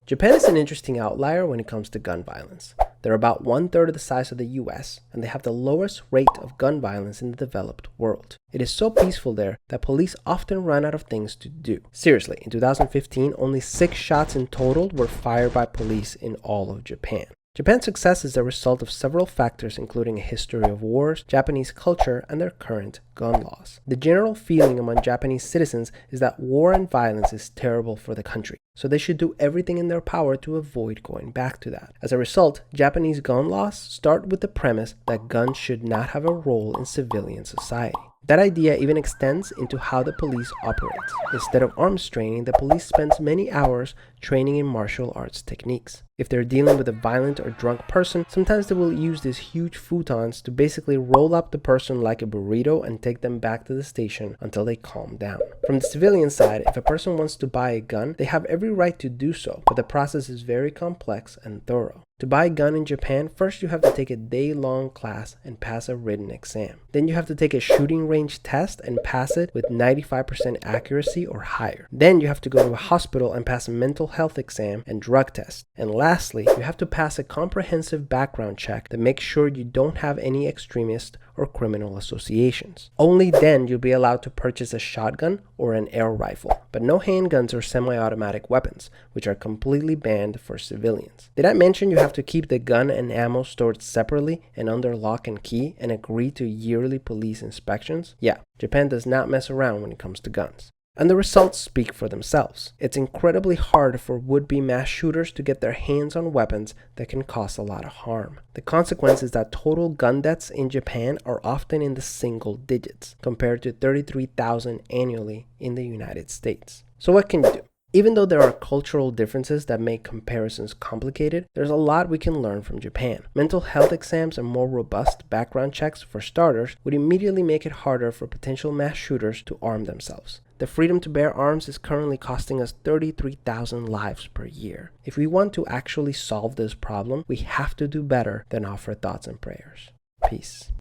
Japan is an interesting outlier when it comes to gun violence. They're about 1/3 of the size of the US, and they have the lowest rate of gun violence in the developed world. It is so peaceful there that police often run out of things to do. Seriously, in 2015, only 6 shots in total were fired by police in all of Japan. Japan's success is the result of several factors, including a history of wars, Japanese culture, and their current gun laws. The general feeling among Japanese citizens is that war and violence is terrible for the country, so they should do everything in their power to avoid going back to that. As a result, Japanese gun laws start with the premise that guns should not have a role in civilian society. That idea even extends into how the police operates. Instead of arms training, the police spends many hours training in martial arts techniques. If they're dealing with a violent or drunk person, sometimes they will use these huge futons to basically roll up the person like a burrito and take them back to the station until they calm down. From the civilian side, if a person wants to buy a gun, they have every right to do so, but the process is very complex and thorough. To buy a gun in Japan, first you have to take a day-long class and pass a written exam. Then you have to take a shooting range test and pass it with 95% accuracy or higher. Then you have to go to a hospital and pass a mental health exam and drug test. And lastly, you have to pass a comprehensive background check that makes sure you don't have any extremist or criminal associations. Only then you'll be allowed to purchase a shotgun or an air rifle, but no handguns or semi-automatic weapons, which are completely banned for civilians. Did I mention you have to keep the gun and ammo stored separately and under lock and key and agree to yearly police inspections? Yeah, Japan does not mess around when it comes to guns. And the results speak for themselves. It's incredibly hard for would-be mass shooters to get their hands on weapons that can cause a lot of harm. The consequence is that total gun deaths in Japan are often in the single digits, compared to 33,000 annually in the United States. So what can you do? Even though there are cultural differences that make comparisons complicated, there's a lot we can learn from Japan. Mental health exams and more robust background checks, for starters, would immediately make it harder for potential mass shooters to arm themselves. The freedom to bear arms is currently costing us 33,000 lives per year. If we want to actually solve this problem, we have to do better than offer thoughts and prayers. Peace.